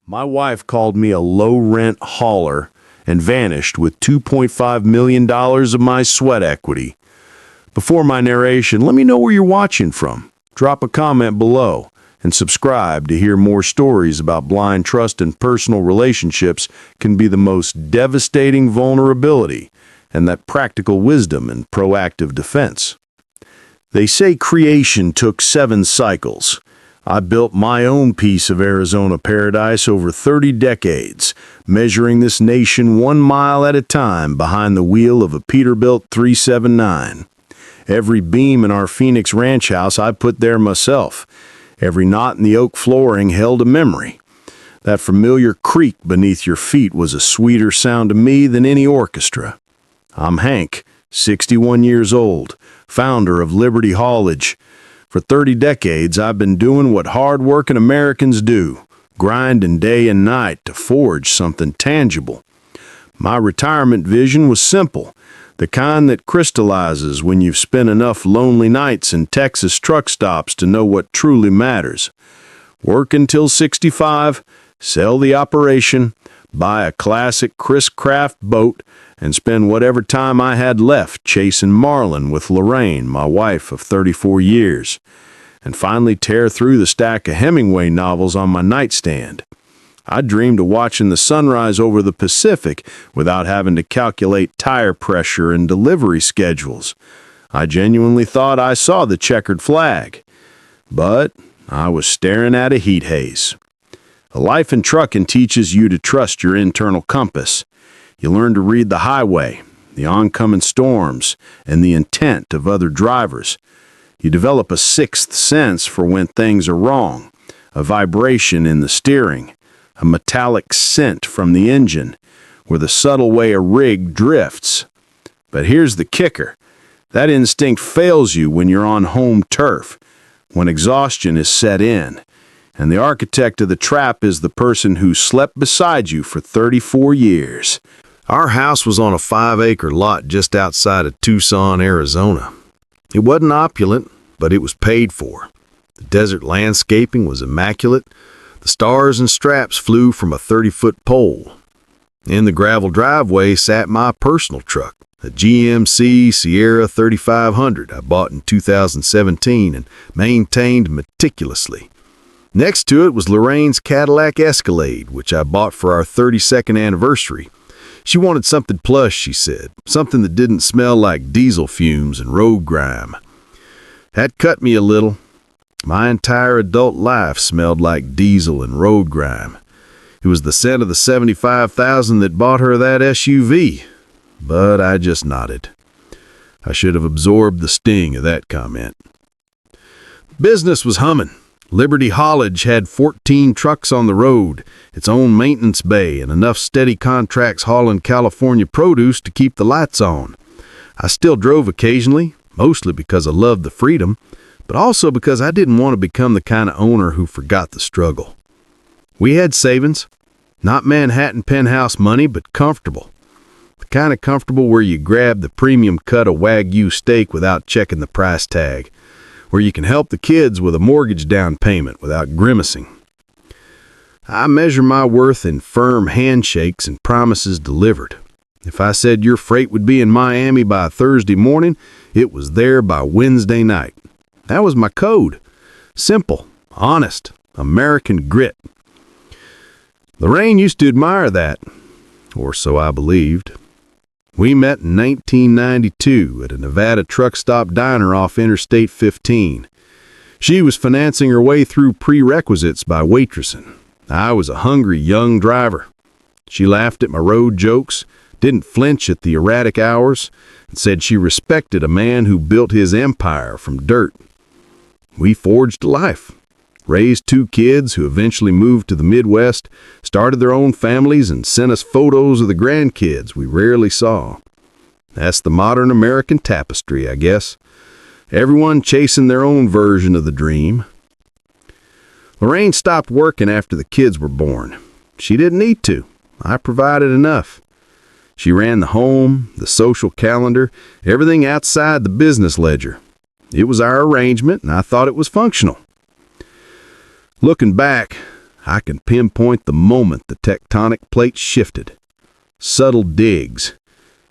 My wife called me a low-rent hauler and vanished with $2.5 million of my sweat equity. Before my narration, let me know where you're watching from. Drop a comment below and subscribe to hear more stories about blind trust and personal relationships can be the most devastating vulnerability and that practical wisdom and proactive defense. They say creation took 7 cycles. I built my own piece of Arizona paradise over 30 decades, measuring this nation 1 mile at a time behind the wheel of a Peterbilt 379. Every beam in our Phoenix ranch house I put there myself. Every knot in the oak flooring held a memory. That familiar creak beneath your feet was a sweeter sound to me than any orchestra. I'm Hank, 61 years old, founder of Liberty Haulage. For 30 decades, I've been doing what hard-working Americans do, grinding day and night to forge something tangible. My retirement vision was simple, the kind that crystallizes when you've spent enough lonely nights in Texas truck stops to know what truly matters. Work until 65, sell the operation, buy a classic Chris Craft boat, and spend whatever time I had left chasing marlin with Lorraine, my wife of 34 years, and finally tear through the stack of Hemingway novels on my nightstand. I dreamed of watching the sunrise over the Pacific without having to calculate tire pressure and delivery schedules. I genuinely thought I saw the checkered flag, but I was staring at a heat haze. A life in trucking teaches you to trust your internal compass. You learn to read the highway, the oncoming storms, and the intent of other drivers. You develop a sixth sense for when things are wrong, a vibration in the steering, a metallic scent from the engine, or the subtle way a rig drifts. But here's the kicker. That instinct fails you when you're on home turf, when exhaustion is set in, and the architect of the trap is the person who slept beside you for 34 years. Our house was on a 5-acre lot just outside of Tucson, Arizona. It wasn't opulent, but it was paid for. The desert landscaping was immaculate. The stars and straps flew from a 30-foot pole. In the gravel driveway sat my personal truck, a GMC Sierra 3500 I bought in 2017 and maintained meticulously. Next to it was Lorraine's Cadillac Escalade, which I bought for our 32nd anniversary. She wanted something plush, she said, something that didn't smell like diesel fumes and road grime. That cut me a little. My entire adult life smelled like diesel and road grime. It was the scent of the $75,000 that bought her that SUV, but I just nodded. I should have absorbed the sting of that comment. Business was humming. Liberty Haulage had 14 trucks on the road, its own maintenance bay, and enough steady contracts hauling California produce to keep the lights on. I still drove occasionally, mostly because I loved the freedom, but also because I didn't want to become the kind of owner who forgot the struggle. We had savings, not Manhattan penthouse money, but comfortable. The kind of comfortable where you grab the premium cut of Wagyu steak without checking the price tag, where you can help the kids with a mortgage down payment without grimacing. I measure my worth in firm handshakes and promises delivered. If I said your freight would be in Miami by Thursday morning, it was there by Wednesday night. That was my code. Simple, honest, American grit. Lorraine used to admire that, or so I believed. We met in 1992 at a Nevada truck stop diner off Interstate 15. She was financing her way through prerequisites by waitressing. I was a hungry young driver. She laughed at my road jokes, didn't flinch at the erratic hours, and said she respected a man who built his empire from dirt. We forged a life, raised 2 kids who eventually moved to the Midwest, started their own families, and sent us photos of the grandkids we rarely saw. That's the modern American tapestry, I guess. Everyone chasing their own version of the dream. Lorraine stopped working after the kids were born. She didn't need to. I provided enough. She ran the home, the social calendar, everything outside the business ledger. It was our arrangement, and I thought it was functional. Looking back, I can pinpoint the moment the tectonic plates shifted. Subtle digs.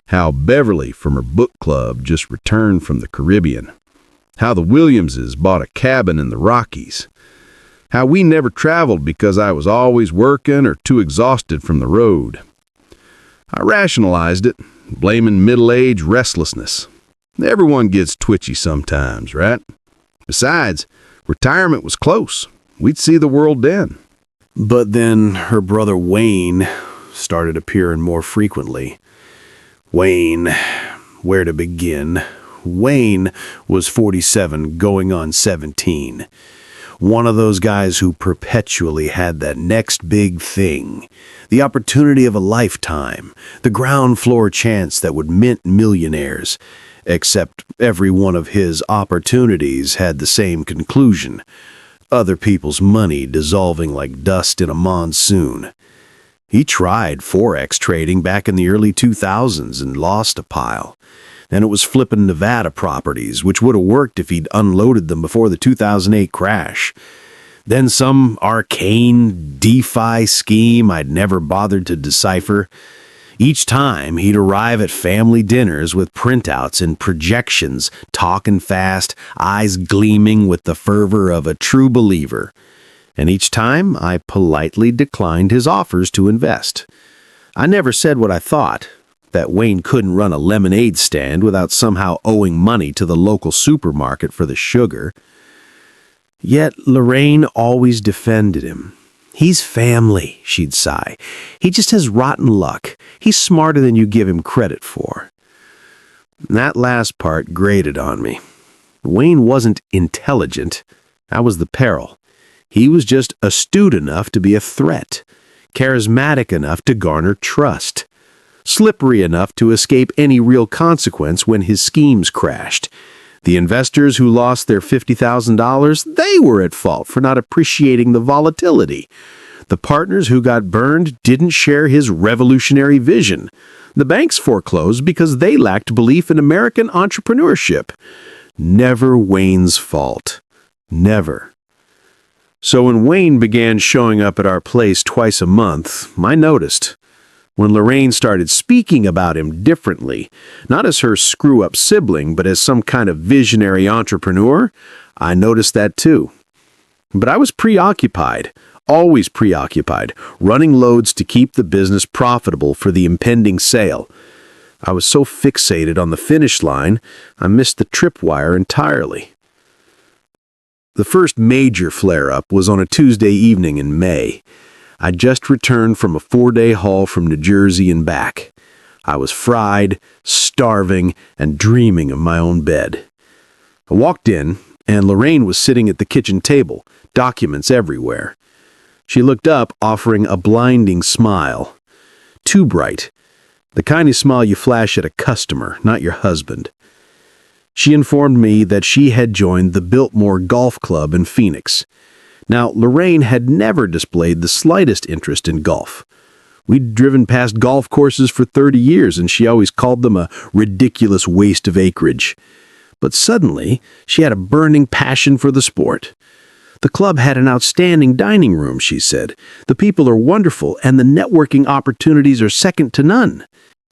How Beverly from her book club just returned from the Caribbean. How the Williamses bought a cabin in the Rockies. How we never traveled because I was always working or too exhausted from the road. I rationalized it, blaming middle-age restlessness. Everyone gets twitchy sometimes, right? Besides, retirement was close. We'd see the world then. But then her brother Wayne started appearing more frequently. Wayne, where to begin? Wayne was 47, going on 17. One of those guys who perpetually had that next big thing, the opportunity of a lifetime, the ground floor chance that would mint millionaires, except every one of his opportunities had the same conclusion: other people's money dissolving like dust in a monsoon. He tried Forex trading back in the early 2000s and lost a pile. Then it was flipping Nevada properties, which would have worked if he'd unloaded them before the 2008 crash. Then some arcane DeFi scheme I'd never bothered to decipher. Each time he'd arrive at family dinners with printouts and projections, talking fast, eyes gleaming with the fervor of a true believer. And each time I politely declined his offers to invest. I never said what I thought, that Wayne couldn't run a lemonade stand without somehow owing money to the local supermarket for the sugar. Yet Lorraine always defended him. He's family, she'd sigh. He just has rotten luck. He's smarter than you give him credit for. That last part grated on me. Wayne wasn't intelligent. That was the peril. He was just astute enough to be a threat, charismatic enough to garner trust, slippery enough to escape any real consequence when his schemes crashed. The investors who lost their $50,000, they were at fault for not appreciating the volatility. The partners who got burned didn't share his revolutionary vision. The banks foreclosed because they lacked belief in American entrepreneurship. Never Wayne's fault. Never. So when Wayne began showing up at our place twice a month, I noticed. When Lorraine started speaking about him differently, not as her screw-up sibling, but as some kind of visionary entrepreneur, I noticed that too. But I was preoccupied, always preoccupied, running loads to keep the business profitable for the impending sale. I was so fixated on the finish line, I missed the tripwire entirely. The first major flare-up was on a Tuesday evening in May. I'd just returned from a 4-day haul from New Jersey and back. I was fried, starving, and dreaming of my own bed. I walked in, and Lorraine was sitting at the kitchen table, documents everywhere. She looked up, offering a blinding smile. Too bright. The kind of smile you flash at a customer, not your husband. She informed me that she had joined the Biltmore Golf Club in Phoenix. Now, Lorraine had never displayed the slightest interest in golf. We'd driven past golf courses for 30 years, and she always called them a ridiculous waste of acreage. But suddenly, she had a burning passion for the sport. The club had an outstanding dining room, she said. The people are wonderful, and the networking opportunities are second to none.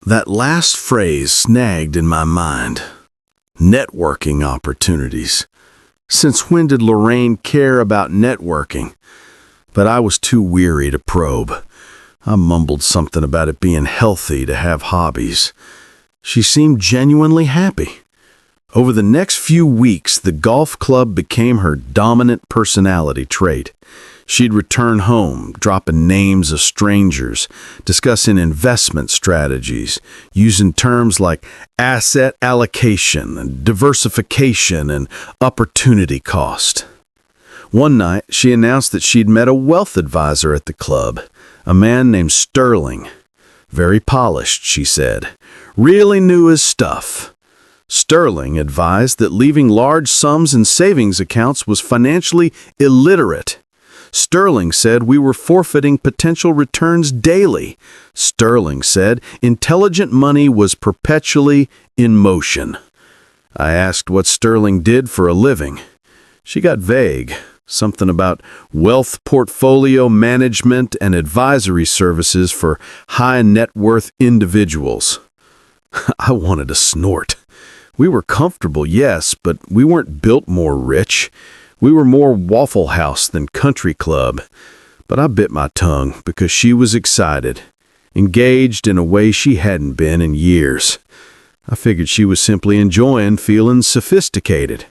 That last phrase snagged in my mind. Networking opportunities. Since when did Lorraine care about networking? But I was too weary to probe. I mumbled something about it being healthy to have hobbies. She seemed genuinely happy. Over the next few weeks, the golf club became her dominant personality trait. She'd return home, dropping names of strangers, discussing investment strategies, using terms like asset allocation, and diversification, and opportunity cost. One night, she announced that she'd met a wealth advisor at the club, a man named Sterling. Very polished, she said. Really knew his stuff. Sterling advised that leaving large sums in savings accounts was financially illiterate. Sterling said we were forfeiting potential returns daily. Sterling said intelligent money was perpetually in motion. I asked what Sterling did for a living. She got vague. Something about wealth portfolio management and advisory services for high net worth individuals. I wanted to snort. We were comfortable, yes, but we weren't built more rich. We were more Waffle House than Country Club. But I bit my tongue because she was excited, engaged in a way she hadn't been in years. I figured she was simply enjoying feeling sophisticated.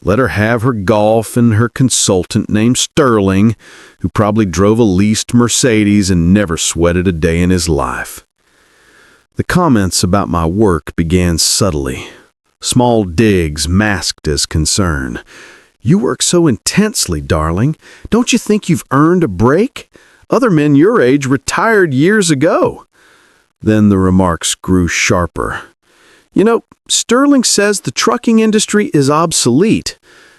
Let her have her golf and her consultant named Sterling, who probably drove a leased Mercedes and never sweated a day in his life. The comments about my work began subtly. Small digs masked as concern. "You work so intensely, darling. Don't you think you've earned a break? Other men your age retired years ago." Then the remarks grew sharper. "You know, Sterling says the trucking industry is obsolete.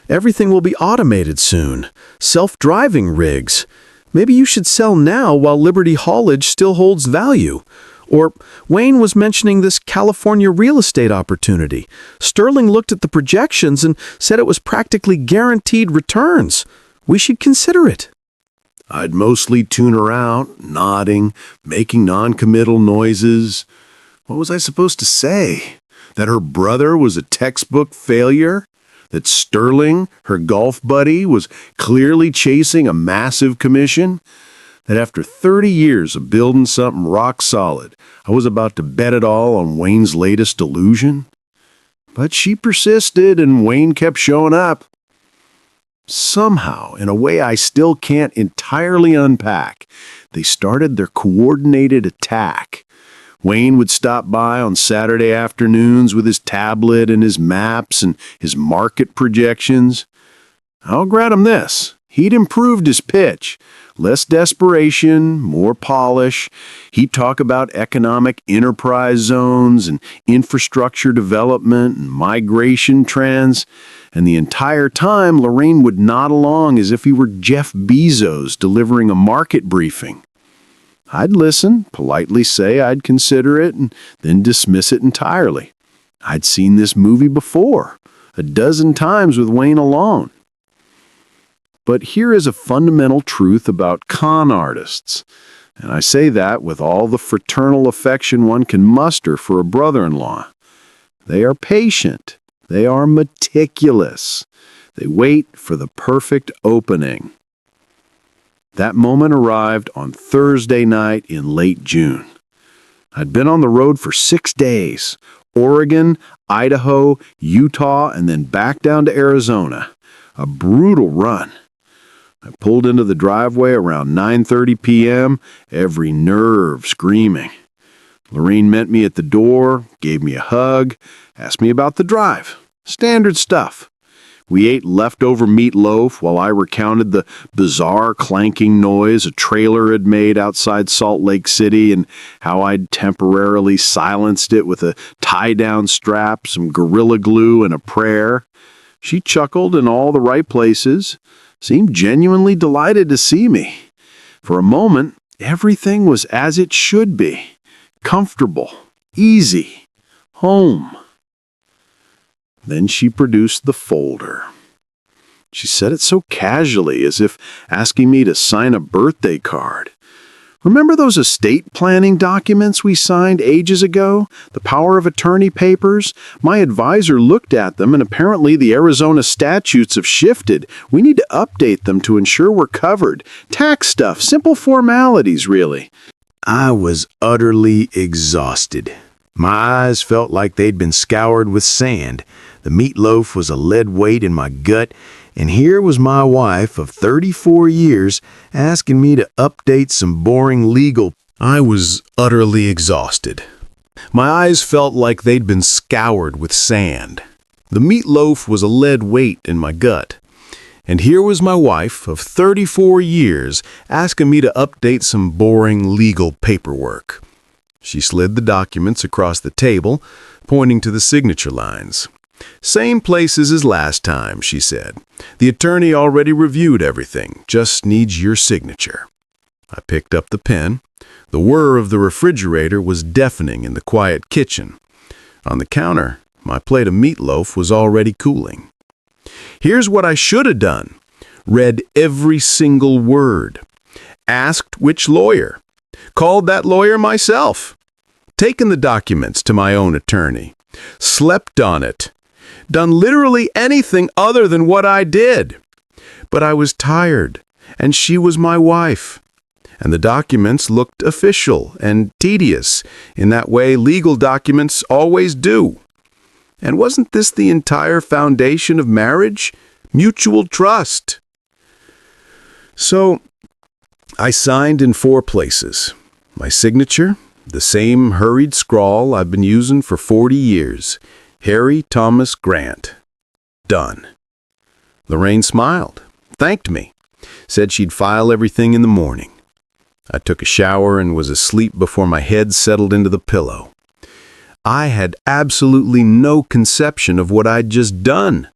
Everything will be automated soon. Self-driving rigs. Maybe you should sell now while Liberty Haulage still holds value. Or Wayne was mentioning this California real estate opportunity. Sterling looked at the projections and said it was practically guaranteed returns. We should consider it." I'd mostly tune her out, nodding, making non-committal noises. What was I supposed to say? That her brother was a textbook failure? That Sterling, her golf buddy, was clearly chasing a massive commission? That after 30 years of building something rock solid, I was about to bet it all on Wayne's latest delusion? But she persisted, and Wayne kept showing up. Somehow, in a way I still can't entirely unpack, they started their coordinated attack. Wayne would stop by on Saturday afternoons with his tablet and his maps and his market projections. I'll grant him this. He'd improved his pitch. Less desperation, more polish. He'd talk about economic enterprise zones and infrastructure development and migration trends. And the entire time, Lorraine would nod along as if he were Jeff Bezos delivering a market briefing. I'd listen, politely say I'd consider it, and then dismiss it entirely. I'd seen this movie before, a dozen times with Wayne alone. But here is a fundamental truth about con artists, and I say that with all the fraternal affection one can muster for a brother-in-law. They are patient. They are meticulous. They wait for the perfect opening. That moment arrived on Thursday night in late June. I'd been on the road for 6 days, Oregon, Idaho, Utah, and then back down to Arizona. A brutal run. I pulled into the driveway around 9:30 p.m., every nerve screaming. Lorraine met me at the door, gave me a hug, asked me about the drive. Standard stuff. We ate leftover meatloaf while I recounted the bizarre clanking noise a trailer had made outside Salt Lake City and how I'd temporarily silenced it with a tie-down strap, some Gorilla Glue, and a prayer. She chuckled in all the right places, seemed genuinely delighted to see me. For a moment, everything was as it should be. Comfortable, easy, home. Then she produced the folder. She said it so casually, as if asking me to sign a birthday card. Remember those estate planning documents we signed ages ago? The power of attorney papers? My advisor looked at them, and apparently the Arizona statutes have shifted. We need to update them to ensure we're covered. Tax stuff, simple formalities, really. I was utterly exhausted. My eyes felt like they'd been scoured with sand. The meatloaf was a lead weight in my gut, and here was my wife of 34 years asking me to update some boring legal. I was utterly exhausted. My eyes felt like they'd been scoured with sand. The meatloaf was a lead weight in my gut. And here was my wife of 34 years asking me to update some boring legal paperwork. She slid the documents across the table, pointing to the signature lines. "Same places as last time," she said. "The attorney already reviewed everything, just needs your signature." I picked up the pen. The whir of the refrigerator was deafening in the quiet kitchen. On the counter, my plate of meatloaf was already cooling. Here's what I should have done. read every single word, asked which lawyer, called that lawyer myself, taken the documents to my own attorney, slept on it, done literally anything other than what I did. But I was tired, and she was my wife. And the documents looked official and tedious in that way legal documents always do. And wasn't this the entire foundation of marriage? Mutual trust. So, I signed in 4 places. My signature, the same hurried scrawl I've been using for 40 years. Harry Thomas Grant. Done. Lorraine smiled, thanked me, said she'd file everything in the morning. I took a shower and was asleep before my head settled into the pillow. I had absolutely no conception of what I'd just done.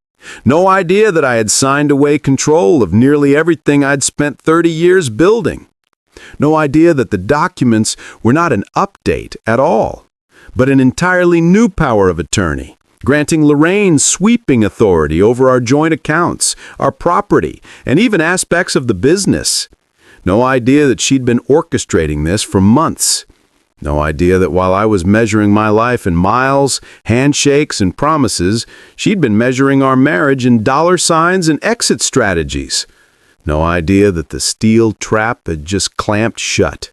No idea that I had signed away control of nearly everything I'd spent 30 years building. No idea that the documents were not an update at all, but an entirely new power of attorney, granting Lorraine sweeping authority over our joint accounts, our property, and even aspects of the business. No idea that she'd been orchestrating this for months. No idea that while I was measuring my life in miles, handshakes, and promises, she'd been measuring our marriage in dollar signs and exit strategies. No idea that the steel trap had just clamped shut.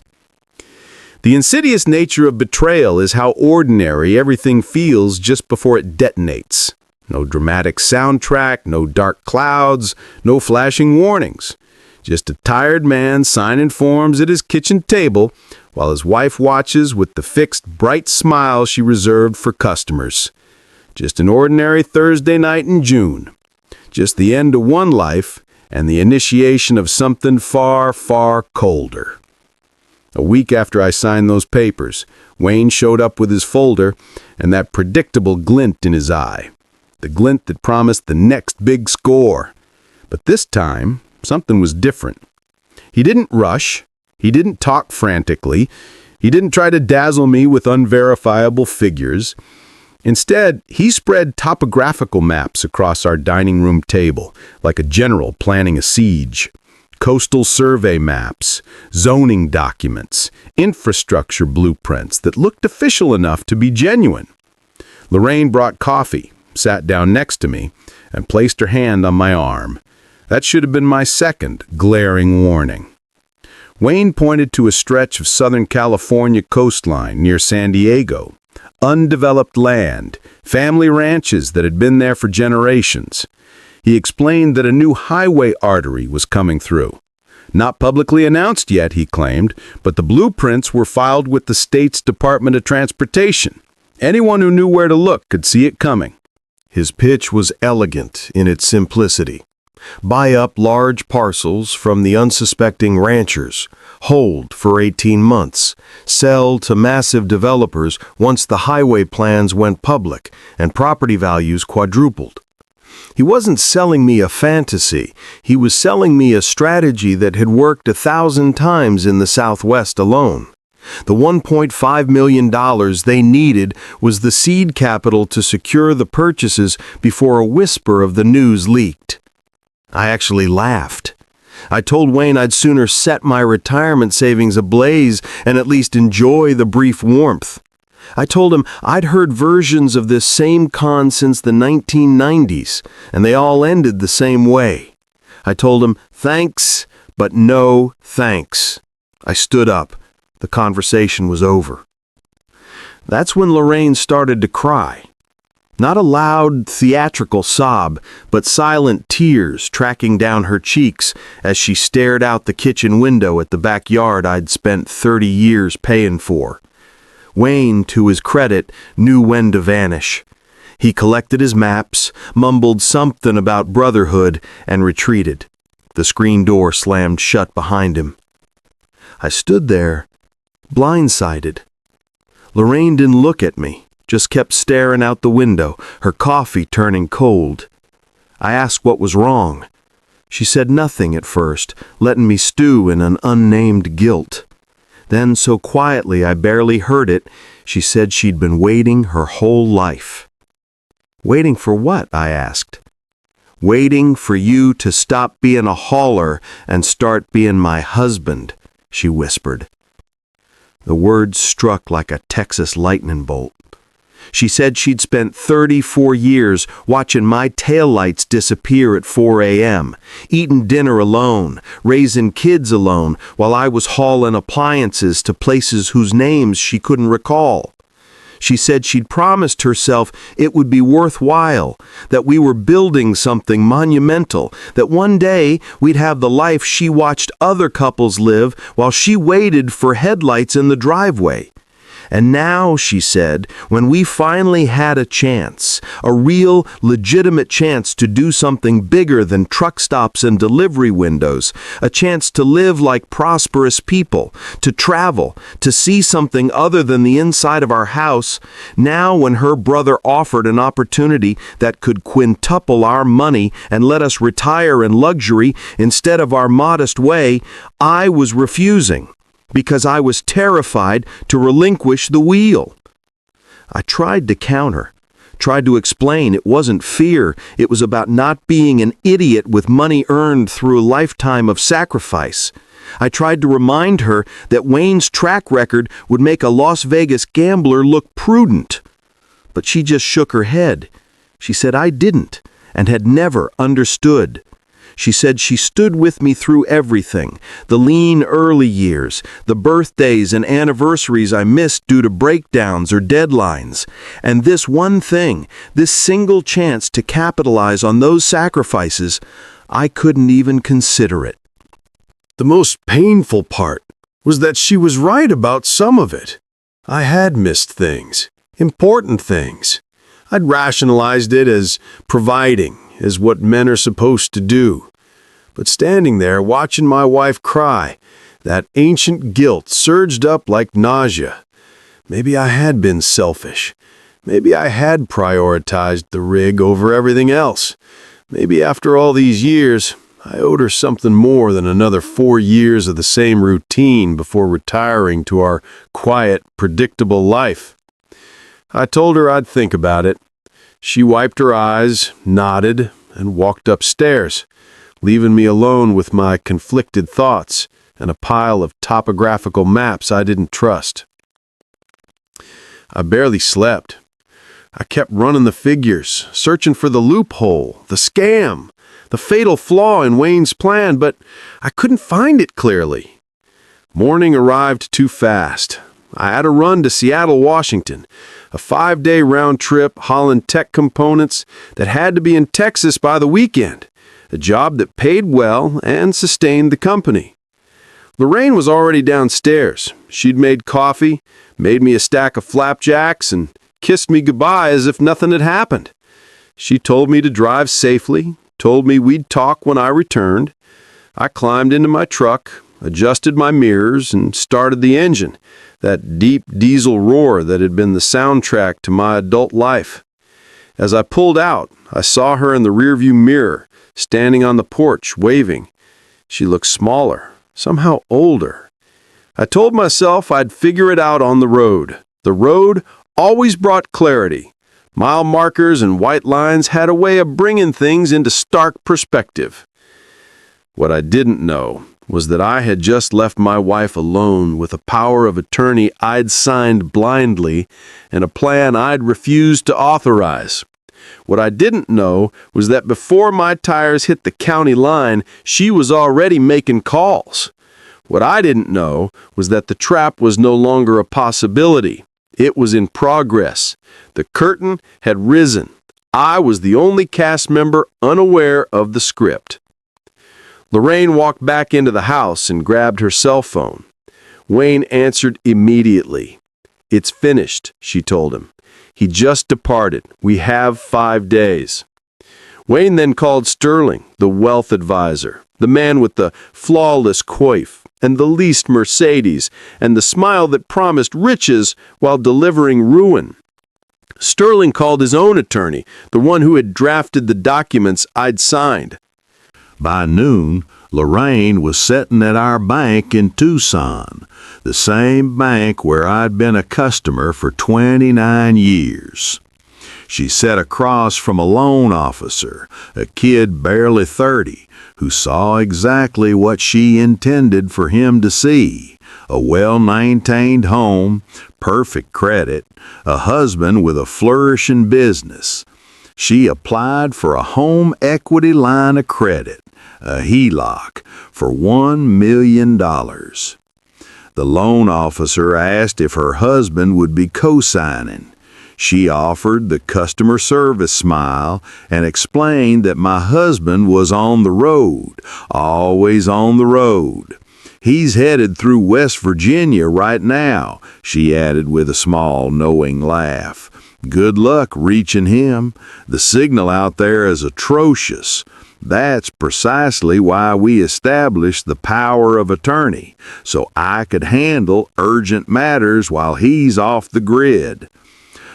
The insidious nature of betrayal is how ordinary everything feels just before it detonates. No dramatic soundtrack, no dark clouds, no flashing warnings. Just a tired man signing forms at his kitchen table while his wife watches with the fixed, bright smile she reserved for customers. Just an ordinary Thursday night in June. Just the end of one life and the initiation of something far, far colder. A week after I signed those papers, Wayne showed up with his folder and that predictable glint in his eye. The glint that promised the next big score. But this time, something was different. He didn't rush. He didn't talk frantically. He didn't try to dazzle me with unverifiable figures. Instead, he spread topographical maps across our dining room table, like a general planning a siege. Coastal survey maps, zoning documents, infrastructure blueprints that looked official enough to be genuine. Lorraine brought coffee, sat down next to me, and placed her hand on my arm. That should have been my second glaring warning. Wayne pointed to a stretch of Southern California coastline near San Diego. Undeveloped land, family ranches that had been there for generations. He explained that a new highway artery was coming through. Not publicly announced yet, he claimed, but the blueprints were filed with the state's Department of Transportation. Anyone who knew where to look could see it coming. His pitch was elegant in its simplicity. Buy up large parcels from the unsuspecting ranchers, hold for 18 months, sell to massive developers once the highway plans went public and property values quadrupled. He wasn't selling me a fantasy. He was selling me a strategy that had worked 1,000 times in the Southwest alone. The $1.5 million they needed was the seed capital to secure the purchases before a whisper of the news leaked. I actually laughed. I told Wayne I'd sooner set my retirement savings ablaze and at least enjoy the brief warmth. I told him I'd heard versions of this same con since the 1990s, and they all ended the same way. I told him, thanks, but no thanks. I stood up. The conversation was over. That's when Lorraine started to cry. Not a loud, theatrical sob, but silent tears tracking down her cheeks as she stared out the kitchen window at the backyard I'd spent 30 years paying for. Wayne, to his credit, knew when to vanish. He collected his maps, mumbled something about brotherhood, and retreated. The screen door slammed shut behind him. I stood there, blindsided. Lorraine didn't look at me. Just kept staring out the window, her coffee turning cold. I asked what was wrong. She said nothing at first, letting me stew in an unnamed guilt. Then, so quietly I barely heard it, she said she'd been waiting her whole life. Waiting for what? I asked. Waiting for you to stop being a hauler and start being my husband," she whispered. The words struck like a Texas lightning bolt. She said she'd spent 34 years watching my taillights disappear at 4 a.m., eating dinner alone, raising kids alone, while I was hauling appliances to places whose names she couldn't recall. She said she'd promised herself it would be worthwhile, that we were building something monumental, that one day we'd have the life she watched other couples live while she waited for headlights in the driveway. And now, she said, when we finally had a chance, a real, legitimate chance to do something bigger than truck stops and delivery windows, a chance to live like prosperous people, to travel, to see something other than the inside of our house, now when her brother offered an opportunity that could quintuple our money and let us retire in luxury instead of our modest way, I was refusing, because I was terrified to relinquish the wheel. I tried to counter, tried to explain it wasn't fear, it was about not being an idiot with money earned through a lifetime of sacrifice. I tried to remind her that Wayne's track record would make a Las Vegas gambler look prudent. But she just shook her head. She said I didn't and had never understood. She said she stood with me through everything, the lean early years, the birthdays and anniversaries I missed due to breakdowns or deadlines, and this one thing, this single chance to capitalize on those sacrifices, I couldn't even consider it. The most painful part was that she was right about some of it. I had missed things, important things. I'd rationalized it as providing, as what men are supposed to do. But standing there watching my wife cry, that ancient guilt surged up like nausea. Maybe I had been selfish. Maybe I had prioritized the rig over everything else. Maybe after all these years, I owed her something more than another 4 years of the same routine before retiring to our quiet, predictable life. I told her I'd think about it. She wiped her eyes, nodded, and walked upstairs, leaving me alone with my conflicted thoughts and a pile of topographical maps I didn't trust. I barely slept. I kept running the figures, searching for the loophole, the scam, the fatal flaw in Wayne's plan, but I couldn't find it clearly. Morning arrived too fast. I had a run to Seattle, Washington, a 5-day round trip hauling tech components that had to be in Texas by the weekend, a job that paid well and sustained the company. Lorraine was already downstairs. She'd made coffee, made me a stack of flapjacks, and kissed me goodbye as if nothing had happened. She told me to drive safely, told me we'd talk when I returned. I climbed into my truck, adjusted my mirrors, and started the engine, that deep diesel roar that had been the soundtrack to my adult life. As I pulled out, I saw her in the rearview mirror, standing on the porch, waving. She looked smaller, somehow older. I told myself I'd figure it out on the road. The road always brought clarity. Mile markers and white lines had a way of bringing things into stark perspective. What I didn't know was that I had just left my wife alone with a power of attorney I'd signed blindly and a plan I'd refused to authorize. What I didn't know was that before my tires hit the county line, she was already making calls. What I didn't know was that the trap was no longer a possibility. It was in progress. The curtain had risen. I was the only cast member unaware of the script. Lorraine walked back into the house and grabbed her cell phone. Wayne answered immediately. "It's finished," she told him. "He just departed. We have 5 days." Wayne then called Sterling, the wealth advisor, the man with the flawless coif and the leased Mercedes and the smile that promised riches while delivering ruin. Sterling called his own attorney, the one who had drafted the documents I'd signed. By noon, Lorraine was sitting at our bank in Tucson, the same bank where I'd been a customer for 29 years. She sat across from a loan officer, a kid barely 30, who saw exactly what she intended for him to see: a well-maintained home, perfect credit, a husband with a flourishing business. She applied for a home equity line of credit, a HELOC, for $1 million. The loan officer asked if her husband would be co-signing. She offered the customer service smile and explained that my husband was on the road, always on the road. He's headed through West Virginia right now, she added with a small, knowing laugh. Good luck reaching him. The signal out there is atrocious. That's precisely why we established the power of attorney, so I could handle urgent matters while he's off the grid.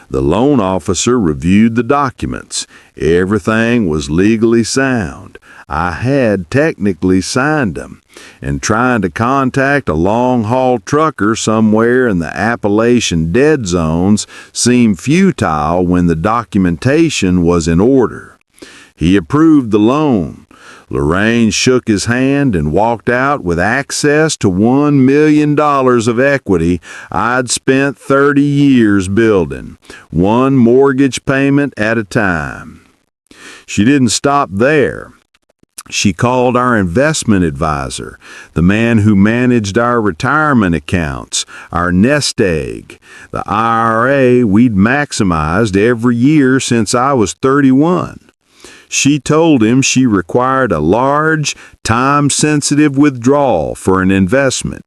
The loan officer reviewed the documents. Everything was legally sound. I had technically signed them, and trying to contact a long-haul trucker somewhere in the Appalachian dead zones seemed futile when the documentation was in order. He approved the loan. Lorraine shook his hand and walked out with access to $1 million of equity I'd spent 30 years building, one mortgage payment at a time. She didn't stop there. She called our investment advisor, the man who managed our retirement accounts, our nest egg, the IRA we'd maximized every year since I was 31. She told him she required a large, time-sensitive withdrawal for an investment.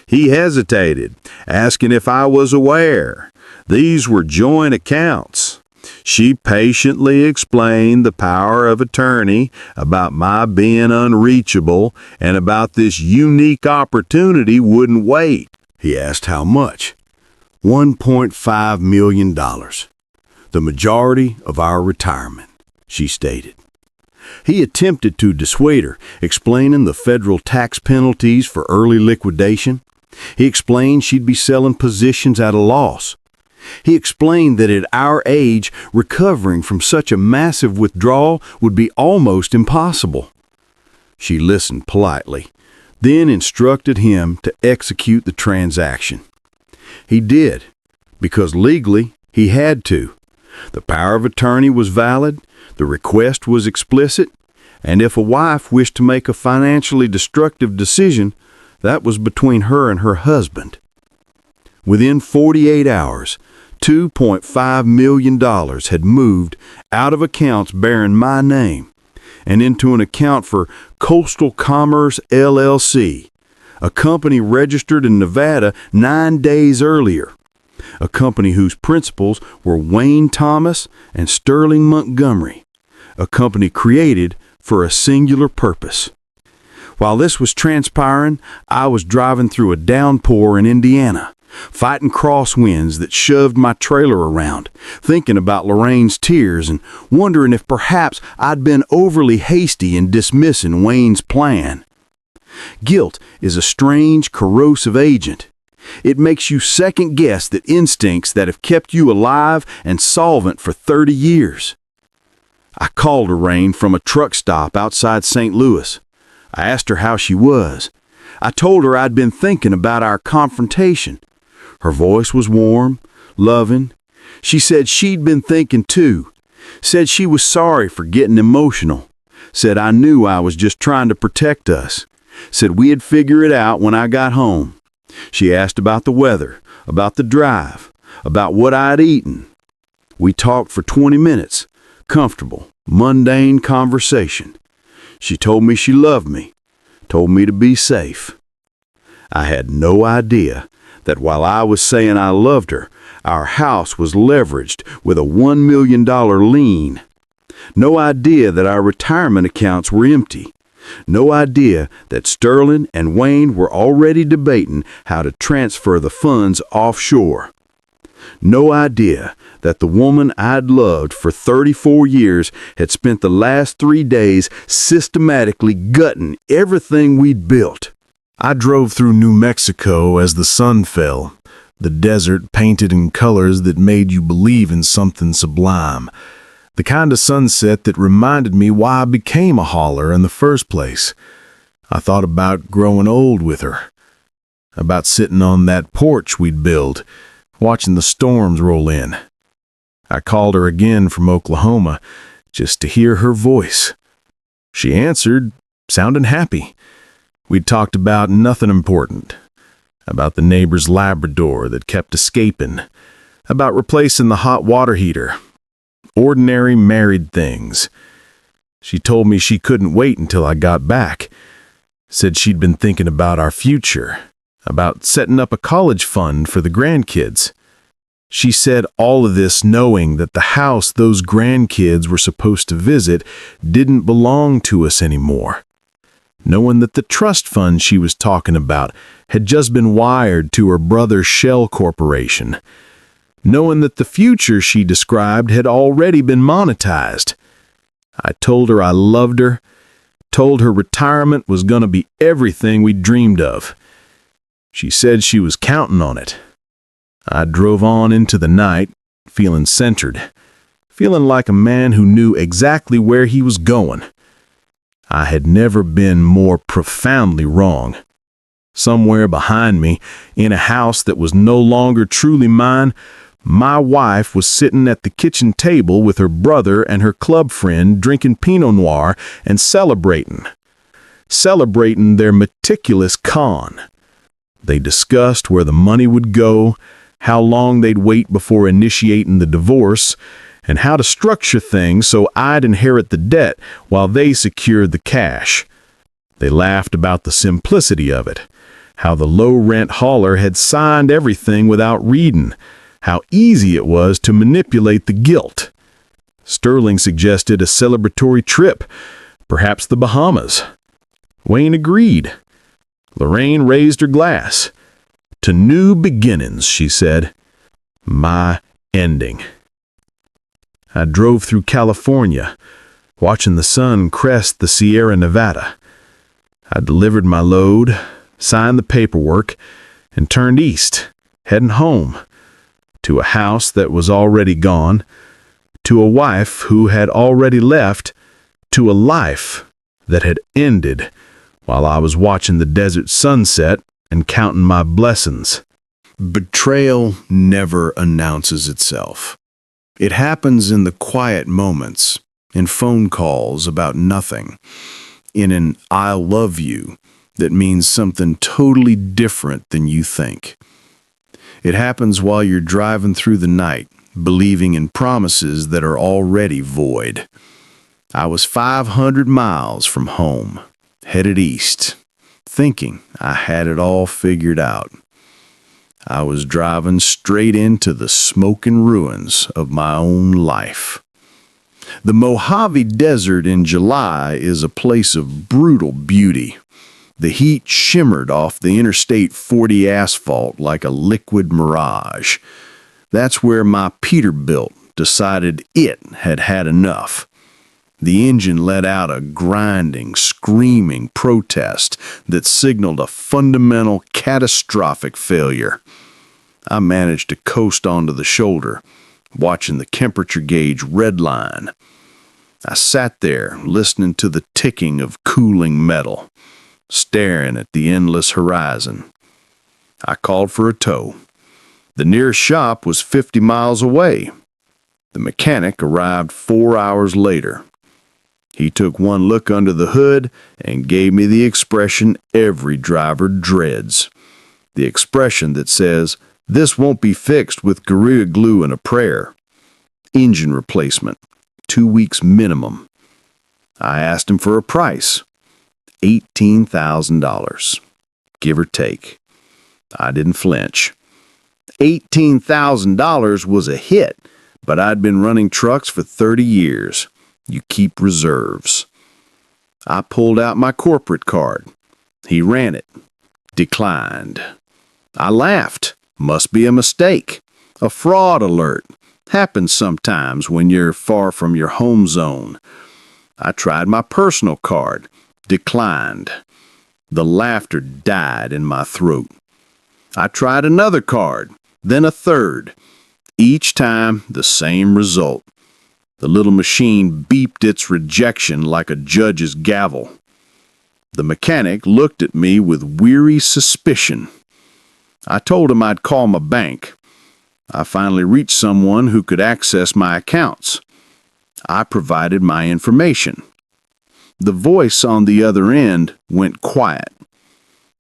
He hesitated, asking if I was aware. These were joint accounts. She patiently explained the power of attorney, about my being unreachable, and about this unique opportunity wouldn't wait. He asked how much. $1.5 million. The majority of our retirement, she stated. He attempted to dissuade her, explaining the federal tax penalties for early liquidation. He explained she'd be selling positions at a loss. He explained that at our age, recovering from such a massive withdrawal would be almost impossible. She listened politely, then instructed him to execute the transaction. He did, because legally he had to. The power of attorney was valid, the request was explicit, and if a wife wished to make a financially destructive decision, that was between her and her husband. Within 48 hours, $2.5 million had moved out of accounts bearing my name and into an account for Coastal Commerce LLC, a company registered in Nevada 9 days earlier, a company whose principals were Wayne Thomas and Sterling Montgomery, a company created for a singular purpose. While this was transpiring, I was driving through a downpour in Indiana, fighting crosswinds that shoved my trailer around, thinking about Lorraine's tears and wondering if perhaps I'd been overly hasty in dismissing Wayne's plan. Guilt is a strange, corrosive agent. It makes you second-guess the instincts that have kept you alive and solvent for 30 years. I called Lorraine from a truck stop outside St. Louis. I asked her how she was. I told her I'd been thinking about our confrontation. Her voice was warm, loving. She said she'd been thinking too. Said she was sorry for getting emotional. Said I knew I was just trying to protect us. Said we'd figure it out when I got home. She asked about the weather, about the drive, about what I'd eaten. We talked for 20 minutes, comfortable, mundane conversation. She told me she loved me, told me to be safe. I had no idea that while I was saying I loved her, our house was leveraged with a $1 million lien. No idea that our retirement accounts were empty. No idea that Sterling and Wayne were already debating how to transfer the funds offshore. No idea that the woman I'd loved for 34 years had spent the last 3 days systematically gutting everything we'd built. I drove through New Mexico as the sun fell, The desert painted in colors that made you believe in something sublime. The kind of sunset that reminded me why I became a hauler in the first place. I thought about growing old with her. About sitting on that porch we'd build, watching the storms roll in. I called her again from Oklahoma just to hear her voice. She answered, sounding happy. We'd talked about nothing important. About the neighbor's Labrador that kept escaping. About replacing the hot water heater. Ordinary married things. She told me she couldn't wait until I got back. Said she'd been thinking about our future. About setting up a college fund for the grandkids. She said all of this knowing that the house those grandkids were supposed to visit didn't belong to us anymore. Knowing that the trust fund she was talking about had just been wired to her brother's shell corporation. Knowing that the future she described had already been monetized. I told her I loved her, told her retirement was going to be everything we dreamed of. She said she was counting on it. I drove on into the night, feeling centered, feeling like a man who knew exactly where he was going. I had never been more profoundly wrong. Somewhere behind me, in a house that was no longer truly mine, my wife was sitting at the kitchen table with her brother and her club friend drinking Pinot Noir and celebrating their meticulous con. They discussed where the money would go, how long they'd wait before initiating the divorce, and how to structure things so I'd inherit the debt while they secured the cash. They laughed about the simplicity of it, how the low-rent hauler had signed everything without reading, how easy it was to manipulate the guilt. Sterling suggested a celebratory trip, perhaps the Bahamas. Wayne agreed. Lorraine raised her glass. To new beginnings, she said. My ending. I drove through California, watching the sun crest the Sierra Nevada. I delivered my load, signed the paperwork, and turned east, heading home, to a house that was already gone, to a wife who had already left, to a life that had ended while I was watching the desert sunset and counting my blessings. Betrayal never announces itself. It happens in the quiet moments, in phone calls about nothing, in an "I love you" that means something totally different than you think. It happens while you're driving through the night, believing in promises that are already void. I was 500 miles from home, headed east, thinking I had it all figured out. I was driving straight into the smoking ruins of my own life. The Mojave Desert in July is a place of brutal beauty. The heat shimmered off the Interstate 40 asphalt like a liquid mirage. That's where my Peterbilt decided it had had enough. The engine let out a grinding, screaming protest that signaled a fundamental, catastrophic failure. I managed to coast onto the shoulder, watching the temperature gauge redline. I sat there, listening to the ticking of cooling metal, staring at the endless horizon. I called for a tow. The nearest shop was 50 miles away. The mechanic arrived 4 hours later. He took one look under the hood and gave me the expression every driver dreads. The expression that says, "This won't be fixed with Gorilla Glue and a prayer." Engine replacement, 2 weeks minimum. I asked him for a price, $18,000, give or take. I didn't flinch. $18,000 was a hit, but I'd been running trucks for 30 years. You keep reserves. I pulled out my corporate card. He ran it. Declined. I laughed. Must be a mistake. A fraud alert. Happens sometimes when you're far from your home zone. I tried my personal card. Declined. The laughter died in my throat. I tried another card. then a third. Each time, the same result. The little machine beeped its rejection like a judge's gavel. The mechanic looked at me with weary suspicion. I told him I'd call my bank. I finally reached someone who could access my accounts. I provided my information. The voice on the other end went quiet.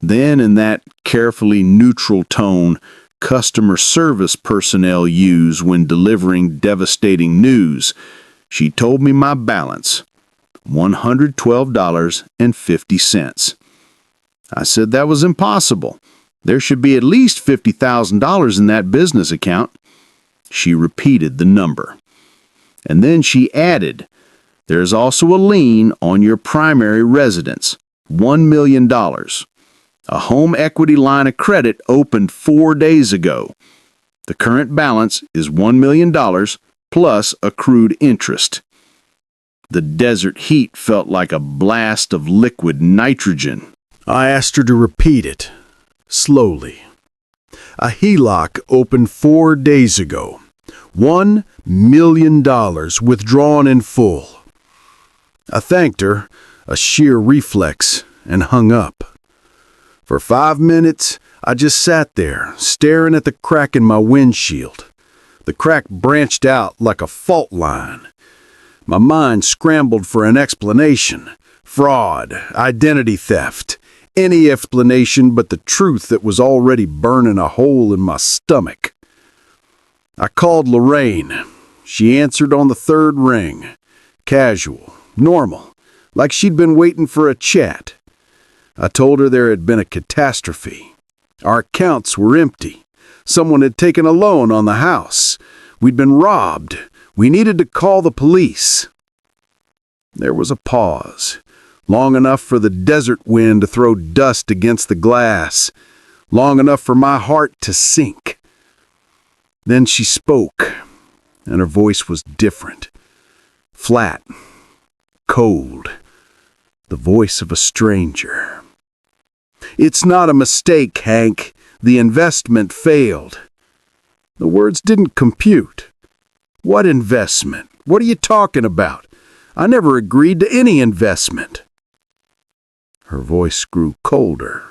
Then, in that carefully neutral tone customer service personnel use when delivering devastating news, she told me my balance, $112.50. I said that was impossible. There should be at least $50,000 in that business account. She repeated the number. And then she added, "There's also a lien on your primary residence, $1 million. A home equity line of credit opened 4 days ago. The current balance is $1 million plus accrued interest." The desert heat felt like a blast of liquid nitrogen. I asked her to repeat it, slowly. A HELOC opened 4 days ago. $1 million withdrawn in full. I thanked her, a sheer reflex, and hung up. For 5 minutes, I just sat there, staring at the crack in my windshield. The crack branched out like a fault line. My mind scrambled for an explanation. Fraud, identity theft, any explanation but the truth that was already burning a hole in my stomach. I called Lorraine. She answered on the third ring. Casual, normal, like she'd been waiting for a chat. I told her there had been a catastrophe. Our accounts were empty. Someone had taken a loan on the house. We'd been robbed. We needed to call the police. There was a pause, long enough for the desert wind to throw dust against the glass, long enough for my heart to sink. Then she spoke, and her voice was different, flat, cold, the voice of a stranger. "It's not a mistake, Hank. The investment failed." The words didn't compute. "What investment? What are you talking about? I never agreed to any investment." Her voice grew colder.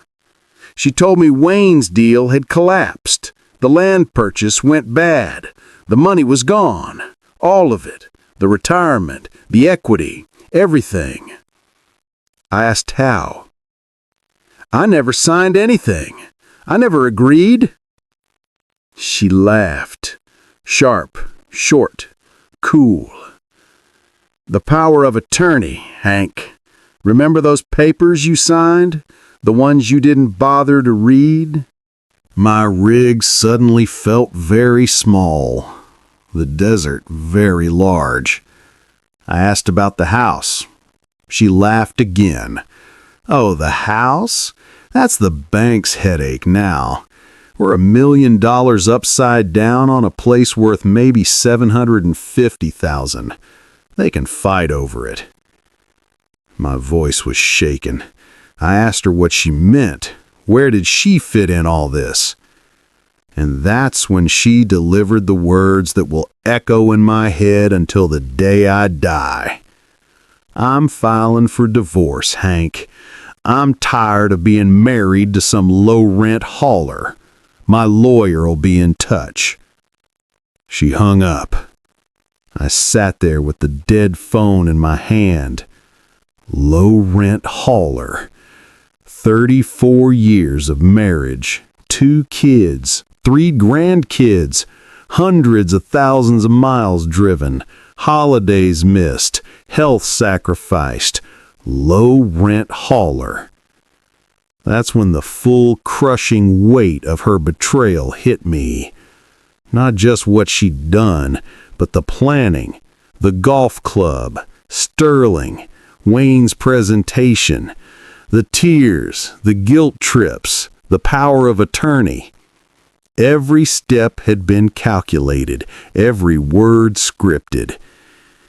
She told me Wayne's deal had collapsed. The land purchase went bad. The money was gone. All of it. The retirement, the equity, everything. I asked how. "I never signed anything. I never agreed." She laughed. Sharp, short, cool. "The power of attorney, Hank. Remember those papers you signed? The ones you didn't bother to read?" My rig suddenly felt very small. The desert very large. I asked about the house. She laughed again. "Oh, the house? That's the bank's headache now. We're $1 million upside down on a place worth maybe $750,000. They can fight over it." My voice was shaken. I asked her what she meant. Where did she fit in all this? And that's when she delivered the words that will echo in my head until the day I die. "I'm filing for divorce, Hank. I'm tired of being married to some low-rent hauler. My lawyer'll be in touch." She hung up. I sat there with the dead phone in my hand. Low-rent hauler. 34 years of marriage, 2 kids, 3 grandkids, hundreds of thousands of miles driven, holidays missed, health sacrificed. Low-rent hauler. That's when the full crushing weight of her betrayal hit me. Not just what she'd done, but the planning, the golf club, Sterling, Wayne's presentation, the tears, the guilt trips, the power of attorney. Every step had been calculated, every word scripted.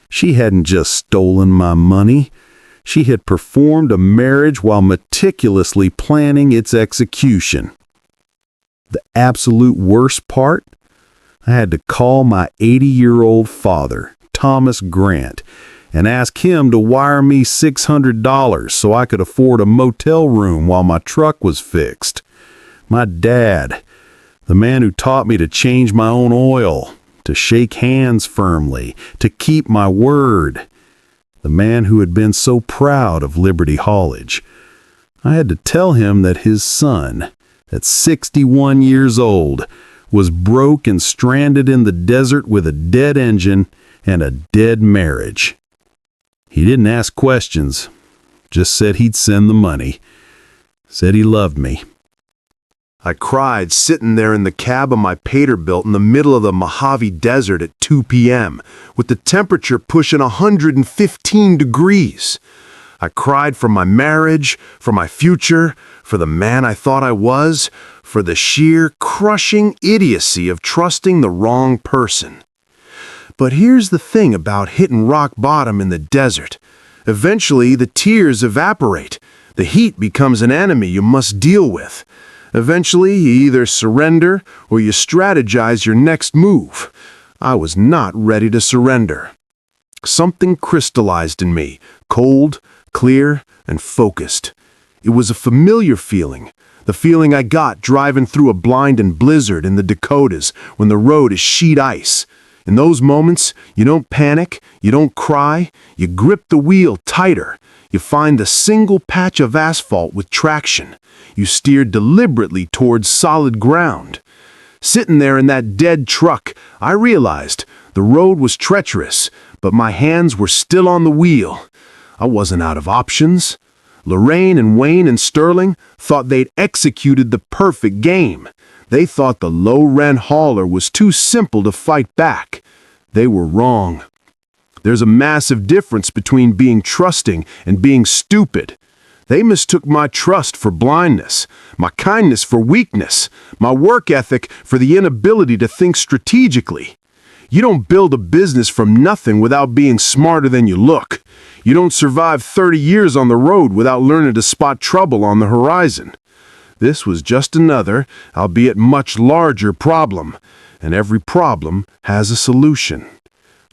She hadn't just stolen my money. She had performed a marriage while meticulously planning its execution. The absolute worst part? I had to call my 80-year-old father, Thomas Grant, and ask him to wire me $600 so I could afford a motel room while my truck was fixed. My dad, the man who taught me to change my own oil, to shake hands firmly, to keep my word. The man who had been so proud of Liberty Haulage. I had to tell him that his son, at 61 years old, was broke and stranded in the desert with a dead engine and a dead marriage. He didn't ask questions, just said he'd send the money. Said he loved me. I cried sitting there in the cab of my Peterbilt in the middle of the Mojave Desert at 2 p.m., with the temperature pushing 115 degrees. I cried for my marriage, for my future, for the man I thought I was, for the sheer, crushing idiocy of trusting the wrong person. But here's the thing about hitting rock bottom in the desert. Eventually, the tears evaporate. The heat becomes an enemy you must deal with. Eventually, you either surrender or you strategize your next move. I was not ready to surrender. Something crystallized in me, cold, clear, and focused. It was a familiar feeling, the feeling I got driving through a blinding blizzard in the Dakotas when the road is sheet ice. In those moments, you don't panic, you don't cry, you grip the wheel tighter. You find the single patch of asphalt with traction. You steer deliberately towards solid ground. Sitting there in that dead truck, I realized the road was treacherous, but my hands were still on the wheel. I wasn't out of options. Lorraine and Wayne and Sterling thought they'd executed the perfect game. They thought the low-rent hauler was too simple to fight back. They were wrong. There's a massive difference between being trusting and being stupid. They mistook my trust for blindness, my kindness for weakness, my work ethic for the inability to think strategically. You don't build a business from nothing without being smarter than you look. You don't survive 30 years on the road without learning to spot trouble on the horizon. This was just another, albeit much larger problem, and every problem has a solution.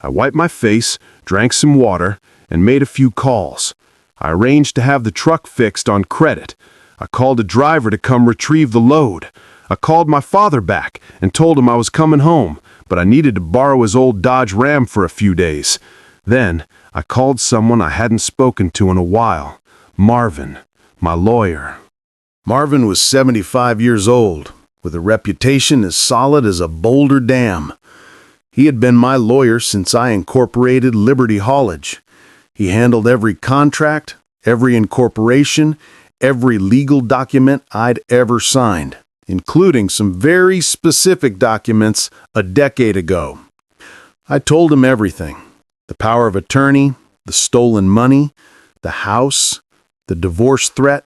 I wiped my face, drank some water, and made a few calls. I arranged to have the truck fixed on credit. I called a driver to come retrieve the load. I called my father back and told him I was coming home, but I needed to borrow his old Dodge Ram for a few days. Then I called someone I hadn't spoken to in a while, Marvin, my lawyer. Marvin was 75 years old, with a reputation as solid as a Boulder Dam. He had been my lawyer since I incorporated Liberty Haulage. He handled every contract, every incorporation, every legal document I'd ever signed, including some very specific documents a decade ago. I told him everything: the power of attorney, the stolen money, the house, the divorce threat.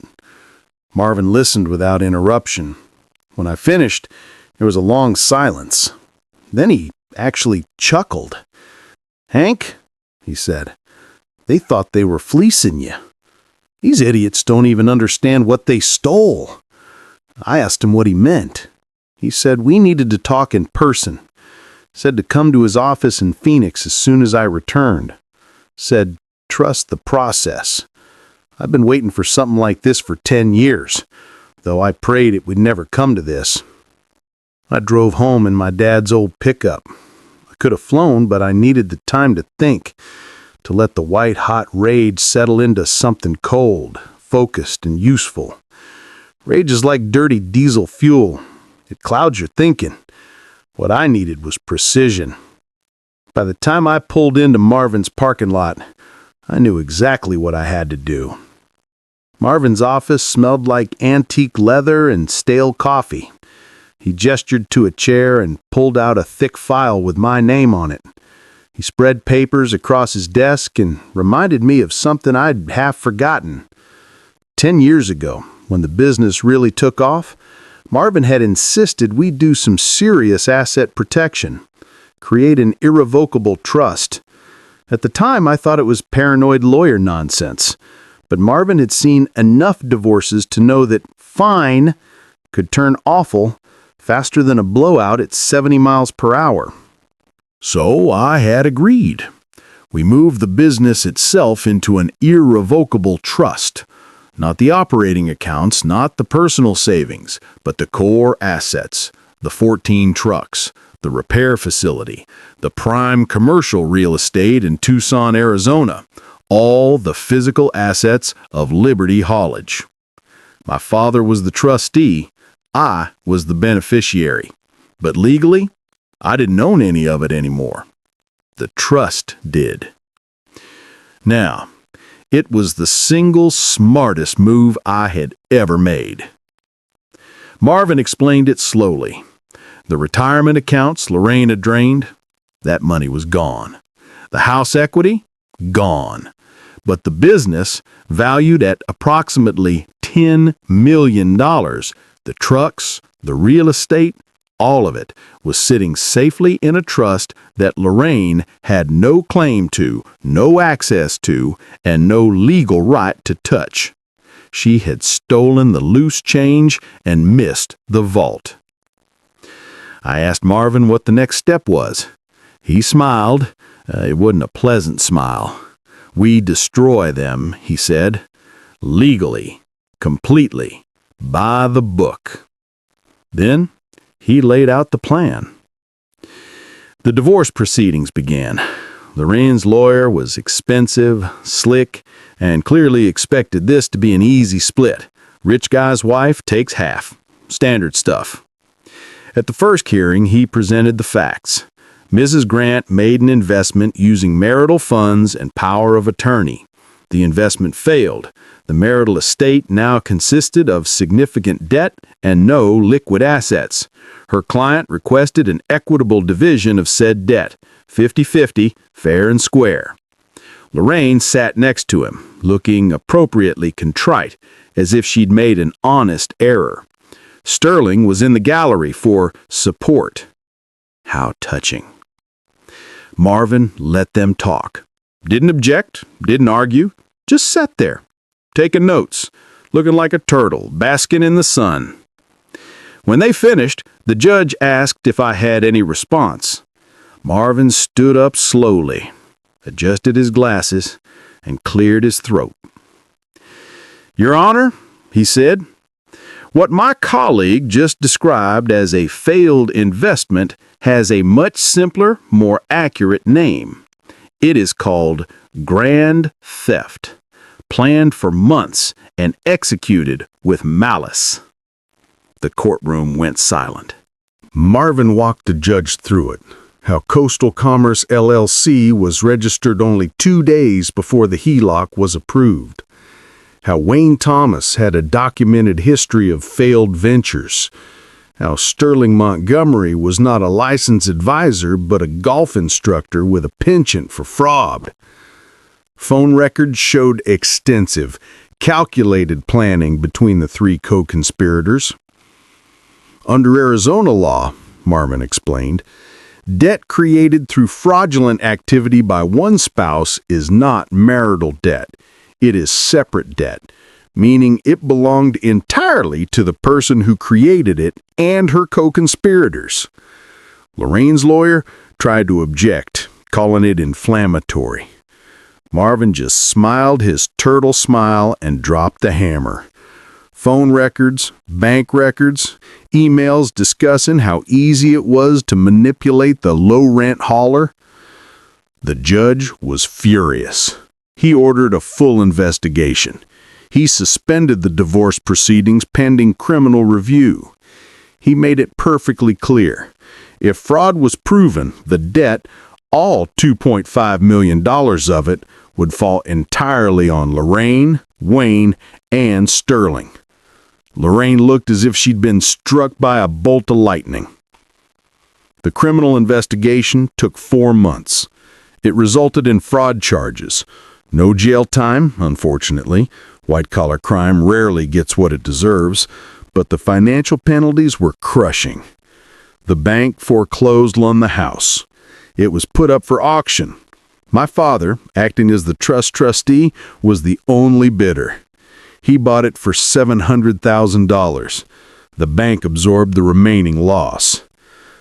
Marvin listened without interruption. When I finished, there was a long silence. Then he actually chuckled. "Hank," he said, "they thought they were fleecing you. These idiots don't even understand what they stole." I asked him what he meant. He said we needed to talk in person. Said to come to his office in Phoenix as soon as I returned. Said, trust the process. I've been waiting for something like this for 10 years, though I prayed it would never come to this. I drove home in my dad's old pickup. I could have flown, but I needed the time to think, to let the white-hot rage settle into something cold, focused, and useful. Rage is like dirty diesel fuel. It clouds your thinking. What I needed was precision. By the time I pulled into Marvin's parking lot, I knew exactly what I had to do. Marvin's office smelled like antique leather and stale coffee. He gestured to a chair and pulled out a thick file with my name on it. He spread papers across his desk and reminded me of something I'd half forgotten. 10 years ago, when the business really took off, Marvin had insisted we do some serious asset protection, create an irrevocable trust. At the time, I thought it was paranoid lawyer nonsense, but Marvin had seen enough divorces to know that fine could turn awful faster than a blowout at 70 miles per hour. So I had agreed. We moved the business itself into an irrevocable trust. Not the operating accounts, not the personal savings, but the core assets, the 14 trucks, the repair facility, the prime commercial real estate in Tucson, Arizona, all the physical assets of Liberty Haulage. My father was the trustee, I was the beneficiary. But legally, I didn't own any of it anymore. The trust did. Now, it was the single smartest move I had ever made. Marvin explained it slowly. The retirement accounts Lorraine had drained, that money was gone. The house equity, gone. But the business, valued at approximately $10 million, the trucks, the real estate, all of it was sitting safely in a trust that Lorraine had no claim to, no access to, and no legal right to touch. She had stolen the loose change and missed the vault. I asked Marvin what the next step was. He smiled. It wasn't a pleasant smile. We destroy them, he said. Legally, completely, by the book. Then he laid out the plan. The divorce proceedings began. Lorraine's lawyer was expensive, slick, and clearly expected this to be an easy split. Rich guy's wife takes half. Standard stuff. At the first hearing, he presented the facts. Mrs. Grant made an investment using marital funds and power of attorney. The investment failed. The marital estate now consisted of significant debt and no liquid assets. Her client requested an equitable division of said debt, 50-50, fair and square. Lorraine sat next to him, looking appropriately contrite, as if she'd made an honest error. Sterling was in the gallery for support. How touching. Marvin let them talk. Didn't object, didn't argue, just sat there, taking notes, looking like a turtle, basking in the sun. When they finished, the judge asked if I had any response. Marvin stood up slowly, adjusted his glasses, and cleared his throat. Your Honor, he said, what my colleague just described as a failed investment has a much simpler, more accurate name. It is called grand theft, planned for months and executed with malice. The courtroom went silent. Marvin walked the judge through it. How Coastal Commerce LLC was registered only 2 days before the HELOC was approved. How Wayne Thomas had a documented history of failed ventures. How Sterling Montgomery was not a licensed advisor but a golf instructor with a penchant for fraud. Phone records showed extensive, calculated planning between the three co-conspirators. Under Arizona law, Marvin explained, debt created through fraudulent activity by one spouse is not marital debt. It is separate debt, meaning it belonged entirely to the person who created it and her co-conspirators. Lorraine's lawyer tried to object, calling it inflammatory. Marvin just smiled his turtle smile and dropped the hammer. Phone records, bank records, emails discussing how easy it was to manipulate the low-rent hauler. The judge was furious. He ordered a full investigation. He suspended the divorce proceedings pending criminal review. He made it perfectly clear. If fraud was proven, the debt, all $2.5 million of it, would fall entirely on Lorraine, Wayne, and Sterling. Lorraine looked as if she'd been struck by a bolt of lightning. The criminal investigation took 4 months. It resulted in fraud charges. No jail time, unfortunately. White-collar crime rarely gets what it deserves, but the financial penalties were crushing. The bank foreclosed on the house. It was put up for auction. My father, acting as the trustee, was the only bidder. He bought it for $700,000. The bank absorbed the remaining loss.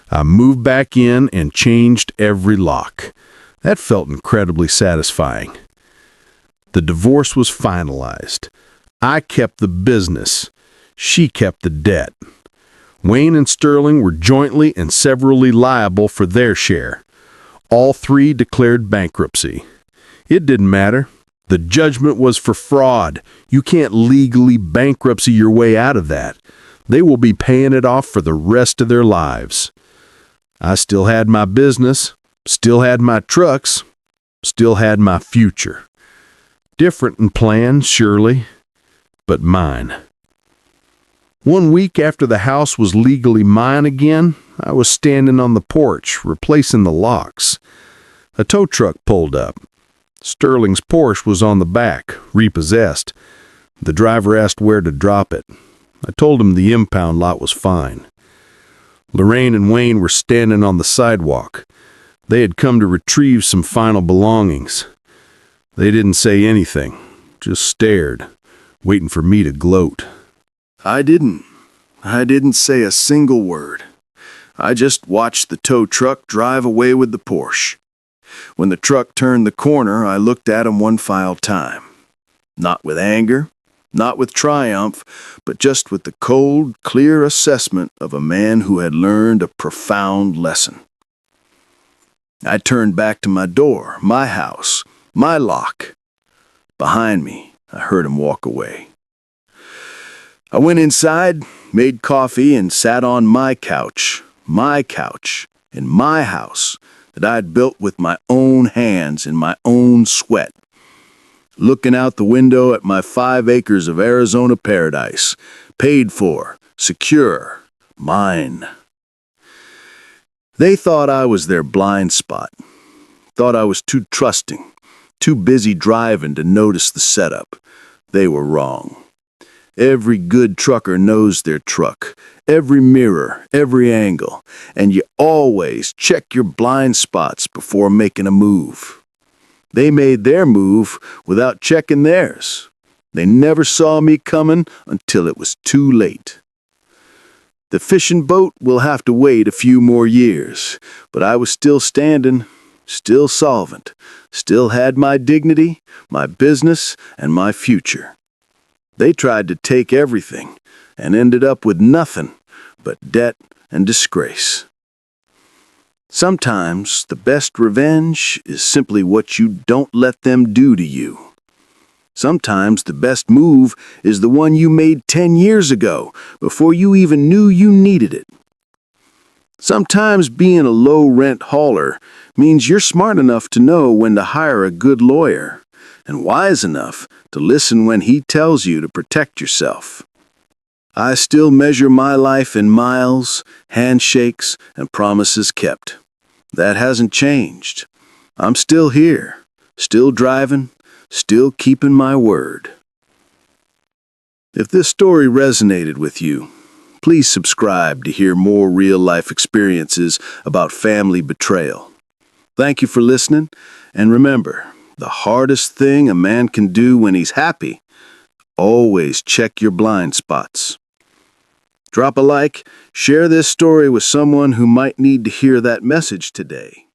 I moved back in and changed every lock. That felt incredibly satisfying. The divorce was finalized. I kept the business. She kept the debt. Wayne and Sterling were jointly and severally liable for their share. All three declared bankruptcy. It didn't matter. The judgment was for fraud. You can't legally bankruptcy your way out of that. They will be paying it off for the rest of their lives. I still had my business, still had my trucks, still had my future. Different in plan, surely, but mine. 1 week after the house was legally mine again, I was standing on the porch, replacing the locks. A tow truck pulled up. Sterling's Porsche was on the back, repossessed. The driver asked where to drop it. I told him the impound lot was fine. Lorraine and Wayne were standing on the sidewalk. They had come to retrieve some final belongings. They didn't say anything, just stared, waiting for me to gloat. I didn't say a single word. I just watched the tow truck drive away with the Porsche. When the truck turned the corner, I looked at him one final time. Not with anger, not with triumph, but just with the cold, clear assessment of a man who had learned a profound lesson. I turned back to my door, my house, my lock. Behind me, I heard him walk away. I went inside, made coffee, and sat on my couch in my house that I'd built with my own hands in my own sweat, looking out the window at my 5 acres of Arizona paradise, paid for, secure, mine. They thought I was their blind spot, thought I was too trusting, too busy driving to notice the setup. They were wrong. Every good trucker knows their truck, every mirror, every angle, and you always check your blind spots before making a move. They made their move without checking theirs. They never saw me coming until it was too late. The fishing boat will have to wait a few more years, but I was still standing, still solvent, still had my dignity, my business, and my future. They tried to take everything and ended up with nothing but debt and disgrace. Sometimes the best revenge is simply what you don't let them do to you. Sometimes the best move is the one you made 10 years ago, before you even knew you needed it. Sometimes being a low-rent hauler means you're smart enough to know when to hire a good lawyer, and wise enough to listen when he tells you to protect yourself. I still measure my life in miles, handshakes, and promises kept. That hasn't changed. I'm still here, still driving, still keeping my word. If this story resonated with you, please subscribe to hear more real-life experiences about family betrayal. Thank you for listening, and remember, the hardest thing a man can do when he's happy, always check your blind spots. Drop a like, share this story with someone who might need to hear that message today.